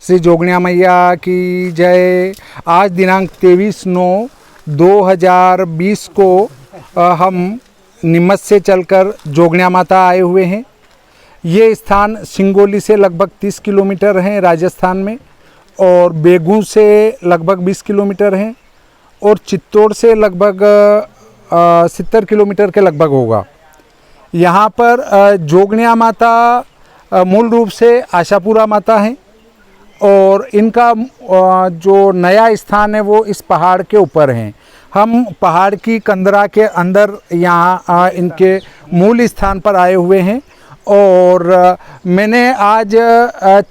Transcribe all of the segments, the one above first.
श्री जोगनिया मैया की जय। आज दिनांक 23/9/2020 को हम नीमच से चलकर जोगनिया माता आए हुए हैं। ये स्थान सिंगोली से लगभग 30 किलोमीटर है राजस्थान में, और बेगू से लगभग 20 किलोमीटर है, और चित्तौड़ से लगभग 70 किलोमीटर के लगभग होगा। यहाँ पर जोगनिया माता मूल रूप से आशापुरा माता हैं, और इनका जो नया स्थान है वो इस पहाड़ के ऊपर है। हम पहाड़ की कंदरा के अंदर यहाँ इनके मूल स्थान पर आए हुए हैं, और मैंने आज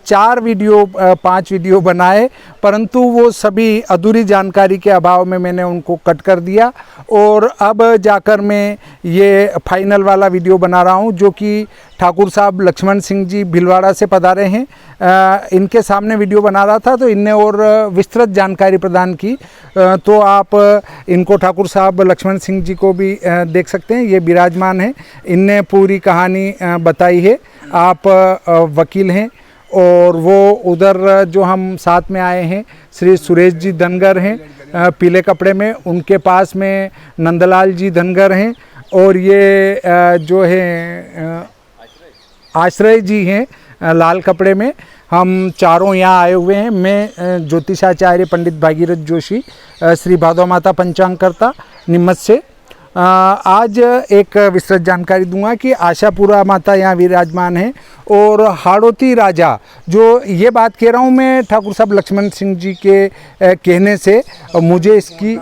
5 वीडियो बनाए, परंतु वो सभी अधूरी जानकारी के अभाव में मैंने उनको कट कर दिया, और अब जाकर मैं ये फाइनल वाला वीडियो बना रहा हूँ, जो कि ठाकुर साहब लक्ष्मण सिंह जी भीलवाड़ा से पधारे हैं। इनके सामने वीडियो बना रहा था तो इनने और विस्तृत जानकारी प्रदान की, तो आप इनको ठाकुर साहब लक्ष्मण सिंह जी को भी देख सकते हैं। ये विराजमान है, इनने पूरी कहानी बताई है। आप वकील हैं, और वो उधर जो हम साथ में आए हैं श्री सुरेश जी धनगर हैं पीले कपड़े में, उनके पास में नंदलाल जी धनगर हैं, और ये जो है आश्रय जी हैं लाल कपड़े में। हम चारों यहाँ आए हुए हैं। मैं ज्योतिषाचार्य पंडित भागीरथ जोशी, श्री भादव माता पंचांगकर्ता नीमच से आज एक विस्तृत जानकारी दूंगा कि आशापुरा माता यहाँ विराजमान है, और हाड़ौती राजा, जो ये बात कह रहा हूँ मैं ठाकुर साहब लक्ष्मण सिंह जी के कहने से, मुझे इसकी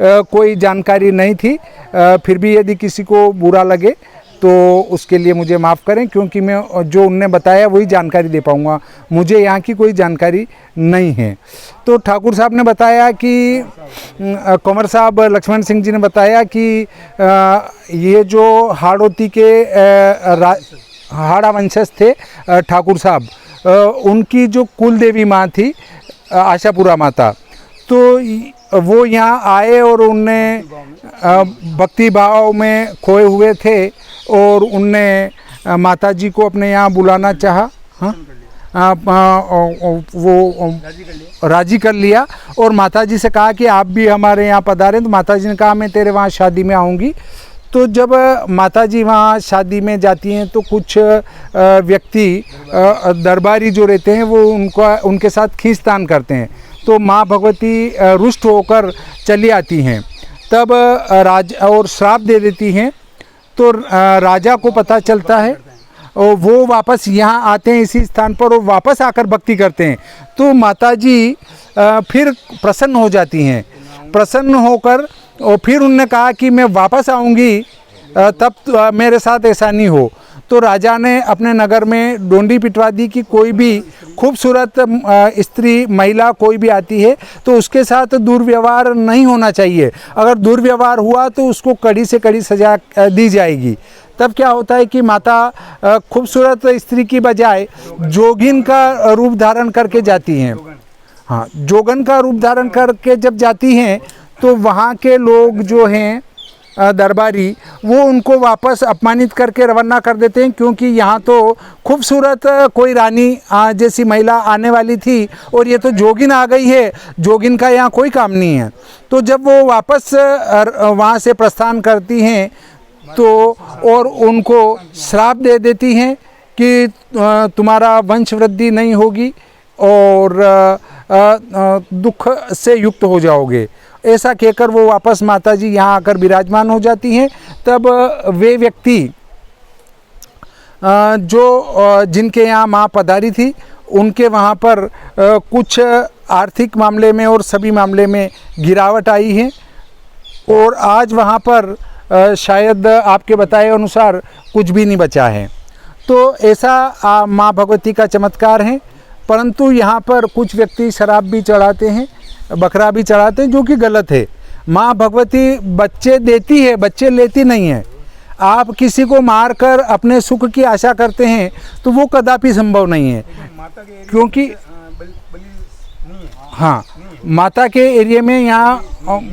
कोई जानकारी नहीं थी। फिर भी यदि किसी को बुरा लगे तो उसके लिए मुझे माफ़ करें, क्योंकि मैं जो उनने बताया वही जानकारी दे पाऊँगा, मुझे यहाँ की कोई जानकारी नहीं है। तो ठाकुर साहब ने बताया कि कंवर साहब लक्ष्मण सिंह जी ने बताया कि ये जो हाड़ौती के हाड़ा वंशज थे ठाकुर साहब, उनकी जो कुल देवी माँ थी आशापुरा माता, तो वो यहाँ आए और उनने भक्ति भाव में खोए हुए थे, और उनने माता जी को अपने यहाँ बुलाना चाहा। हाँ, वो राजी कर लिया, और माता जी से कहा कि आप भी हमारे यहाँ पधारें। तो माता जी ने कहा मैं तेरे वहाँ शादी में आऊँगी। तो जब माता जी वहाँ शादी में जाती हैं तो कुछ व्यक्ति दरबारी जो रहते हैं वो उनके साथ खींचतान करते हैं, तो माँ भगवती रुष्ट होकर चली आती हैं। तब और श्राप दे देती हैं, तो राजा को पता चलता है, और वो वापस यहाँ आते हैं इसी स्थान पर, और वापस आकर भक्ति करते हैं। तो माता जी फिर प्रसन्न हो जाती हैं। प्रसन्न होकर और फिर उन्होंने कहा कि मैं वापस आऊँगी, तब मेरे साथ ऐसा नहीं हो। तो राजा ने अपने नगर में डोंडी पिटवा दी कि कोई भी खूबसूरत स्त्री महिला कोई भी आती है तो उसके साथ दुर्व्यवहार नहीं होना चाहिए। अगर दुर्व्यवहार हुआ तो उसको कड़ी से कड़ी सजा दी जाएगी। तब क्या होता है कि माता खूबसूरत स्त्री की बजाय जोगिन का रूप धारण करके जाती हैं। हाँ, जोगन का रूप धारण करके जब जाती हैं तो वहाँ के लोग जो हैं दरबारी, वो उनको वापस अपमानित करके रवाना कर देते हैं, क्योंकि यहाँ तो खूबसूरत कोई रानी जैसी महिला आने वाली थी और ये तो जोगिन आ गई है, जोगिन का यहाँ कोई काम नहीं है। तो जब वो वापस वहाँ से प्रस्थान करती हैं तो और उनको श्राप दे देती हैं कि तुम्हारा वंश वृद्धि नहीं होगी और दुख से युक्त हो जाओगे। ऐसा कहकर वो वापस माता जी यहाँ आकर विराजमान हो जाती हैं। तब वे व्यक्ति जो जिनके यहाँ माँ पधारी थी, उनके वहाँ पर कुछ आर्थिक मामले में और सभी मामले में गिरावट आई है, और आज वहाँ पर शायद आपके बताए अनुसार कुछ भी नहीं बचा है। तो ऐसा माँ भगवती का चमत्कार है। परंतु यहाँ पर कुछ व्यक्ति शराब भी चढ़ाते हैं, बकरा भी चढ़ाते हैं, जो कि गलत है। माँ भगवती बच्चे देती है, बच्चे लेती नहीं है। आप किसी को मारकर अपने सुख की आशा करते हैं तो वो कदापि संभव नहीं है, क्योंकि हाँ, माता के एरिया में यहाँ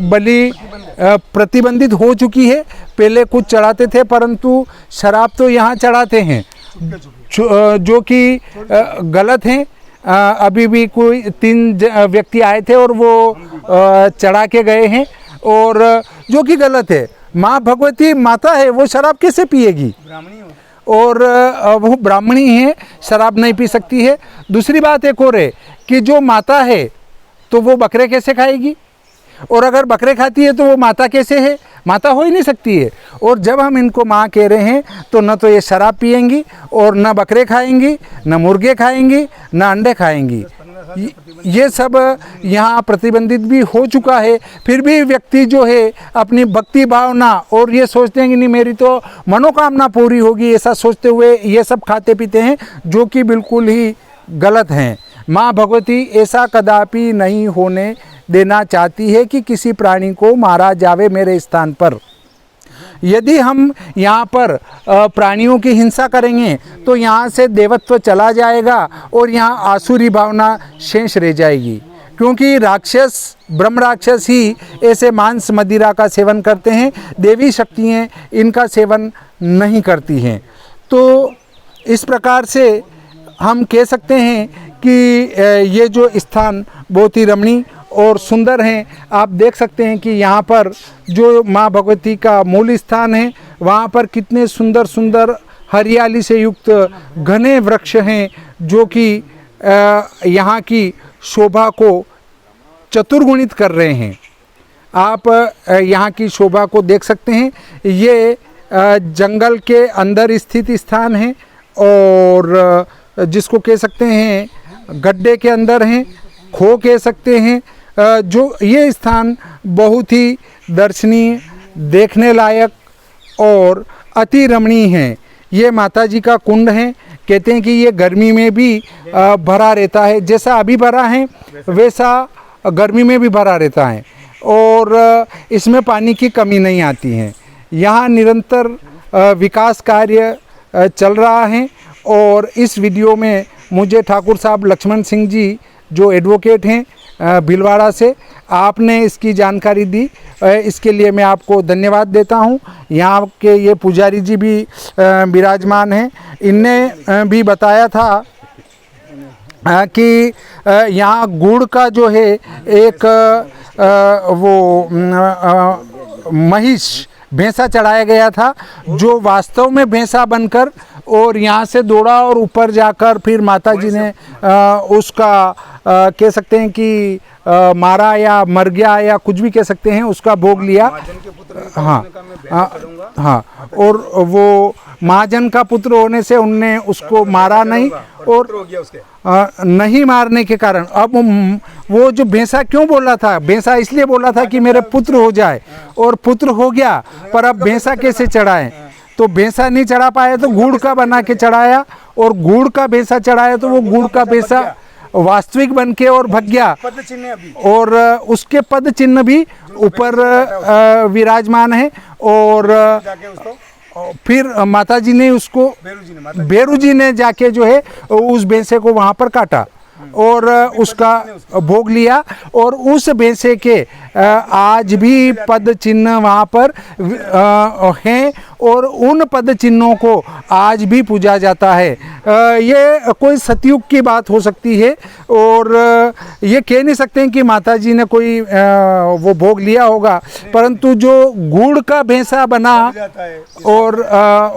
बलि प्रतिबंधित हो चुकी है। पहले कुछ चढ़ाते थे, परंतु शराब तो यहाँ चढ़ाते हैं। जो कि गलत हैं। अभी भी कोई 3 व्यक्ति आए थे और वो चढ़ा के गए हैं, और जो कि गलत है। माँ भगवती माता है, वो शराब कैसे पिएगी? और वो ब्राह्मणी है, शराब नहीं पी सकती है। दूसरी बात एक और है कि जो माता है तो वो बकरे कैसे खाएगी? और अगर बकरे खाती है तो वो माता कैसे है? माता हो ही नहीं सकती है। और जब हम इनको माँ कह रहे हैं तो न तो ये शराब पिएंगी, और न बकरे खाएंगी, न मुर्गे खाएंगी, न अंडे खाएंगी। ये सब यहाँ प्रतिबंधित भी हो चुका है। फिर भी व्यक्ति जो है अपनी भक्ति भावना और ये सोचते हैं कि नहीं मेरी तो मनोकामना पूरी होगी, ऐसा सोचते हुए ये सब खाते पीते हैं, जो कि बिल्कुल ही गलत हैं। माँ भगवती ऐसा कदापि नहीं होने देना चाहती है कि किसी प्राणी को मारा जावे मेरे स्थान पर। यदि हम यहाँ पर प्राणियों की हिंसा करेंगे तो यहाँ से देवत्व चला जाएगा और यहाँ आसुरी भावना शेष रह जाएगी, क्योंकि राक्षस ब्रह्म राक्षस ही ऐसे मांस मदिरा का सेवन करते हैं, देवी शक्तियाँ इनका सेवन नहीं करती हैं। तो इस प्रकार से हम कह सकते हैं कि ये जो स्थान बहुत ही रमणीय और सुंदर हैं। आप देख सकते हैं कि यहाँ पर जो माँ भगवती का मूल स्थान है, वहाँ पर कितने सुंदर सुंदर हरियाली से युक्त घने वृक्ष हैं, जो कि यहाँ की शोभा को चतुर्गुणित कर रहे हैं। आप यहाँ की शोभा को देख सकते हैं। ये जंगल के अंदर स्थित स्थान है, और जिसको कह सकते हैं गड्ढे के अंदर हैं, खो कह सकते हैं। जो ये स्थान बहुत ही दर्शनीय, देखने लायक और अति रमणीय है। ये माता जी का कुंड है। कहते हैं कि ये गर्मी में भी भरा रहता है, जैसा अभी भरा है वैसा गर्मी में भी भरा रहता है, और इसमें पानी की कमी नहीं आती है। यहाँ निरंतर विकास कार्य चल रहा है। और इस वीडियो में मुझे ठाकुर साहब लक्ष्मण सिंह जी जो एडवोकेट हैं भीलवाड़ा से, आपने इसकी जानकारी दी, इसके लिए मैं आपको धन्यवाद देता हूं। यहाँ के ये पुजारी जी भी विराजमान हैं। इनने भी बताया था कि यहाँ गुड़ का जो है एक वो महिष भैंसा चढ़ाया गया था, जो वास्तव में भैंसा बनकर और यहाँ से दौड़ा और ऊपर जाकर फिर माता जी ने उसका कह सकते हैं कि मारा या मर गया या कुछ भी कह सकते हैं, उसका भोग लिया। हाँ, और वो महाजन का पुत्र होने से उनने उसको मारा नहीं, और नहीं मारने के कारण अब वो जो भैंसा क्यों बोला था, भैंसा इसलिए बोला था कि मेरे पुत्र हो जाए, और पुत्र हो गया, पर अब भैंसा कैसे चढ़ाए? तो भैंसा नहीं चढ़ा पाया तो गुड़ का बना के चढ़ाया, और गुड़ का भैंसा चढ़ाया तो वो गुड़ का भैंसा वास्तविक बन के और भग गया, और उसके पद चिन्ह भी ऊपर विराजमान है। और फिर माता जी ने उसको बेरू जी ने जाके जो है उस भैंसे को वहाँ पर काटा और उसका भोग लिया, और उस भैंसे के आज भी पद चिन्ह वहाँ पर हैं, और उन पद चिन्हों को आज भी पूजा जाता है। ये कोई सतयुग की बात हो सकती है, और ये कह नहीं सकते हैं कि माता जी ने कोई वो भोग लिया होगा, परंतु जो गुड़ का भैंसा बना और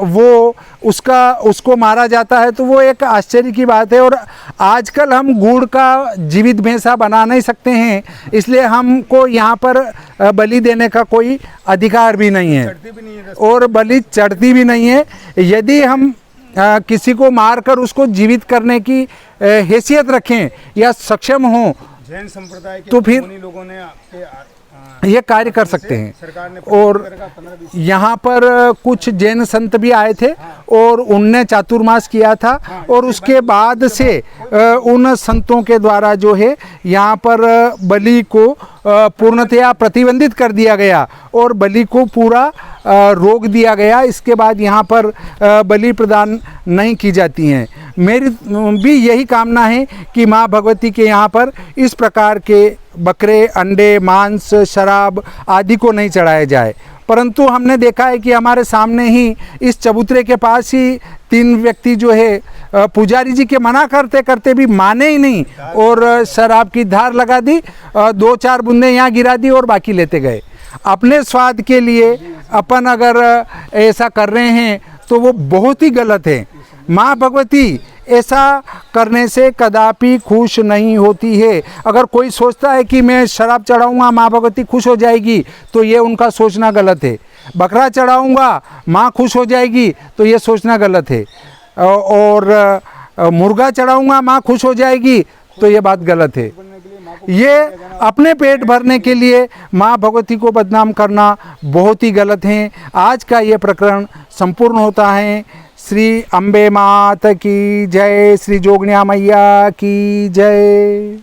वो उसको मारा जाता है, तो वो एक आश्चर्य की बात है। और आजकल हम गुड़ का जीवित भैंसा बना नहीं सकते हैं, इसलिए हमको यहाँ पर बलि देने का कोई अधिकार भी नहीं है, और बलि चढ़ती भी नहीं है। यदि हम किसी को मारकर उसको जीवित करने की हैसियत रखें या सक्षम हों, जैन संप्रदाय के तो फिर लोगों ने ये कार्य कर सकते हैं। और यहाँ पर कुछ जैन संत भी आए थे और उनने चातुर्मास किया था, और उसके बाद से उन संतों के द्वारा जो है यहाँ पर बलि को पूर्णतया प्रतिबंधित कर दिया गया और बलि को पूरा रोक दिया गया। इसके बाद यहाँ पर बलि प्रदान नहीं की जाती हैं। मेरी भी यही कामना है कि माँ भगवती के यहाँ पर इस प्रकार के बकरे, अंडे, मांस, शराब आदि को नहीं चढ़ाया जाए। परंतु हमने देखा है कि हमारे सामने ही इस चबूतरे के पास ही 3 व्यक्ति जो है पुजारी जी के मना करते करते भी माने ही नहीं और शराब की धार लगा दी, 2-4 बूंदें यहाँ गिरा दी और बाकी लेते गए। अपने स्वाद के लिए अपन अगर ऐसा कर रहे हैं तो वो बहुत ही गलत है। माँ भगवती ऐसा करने से कदापि खुश नहीं होती है। अगर कोई सोचता है कि मैं शराब चढ़ाऊँगा माँ भगवती खुश हो जाएगी तो ये उनका सोचना गलत है। बकरा चढ़ाऊँगा माँ खुश हो जाएगी तो ये सोचना गलत है। और मुर्गा चढ़ाऊँगा माँ खुश हो जाएगी तो ये बात गलत है। ये अपने पेट भरने के लिए माँ भगवती को बदनाम करना बहुत ही गलत है। आज का ये प्रकरण संपूर्ण होता है। श्री अम्बे मात की जय, श्री जोगनिया मैया की जय।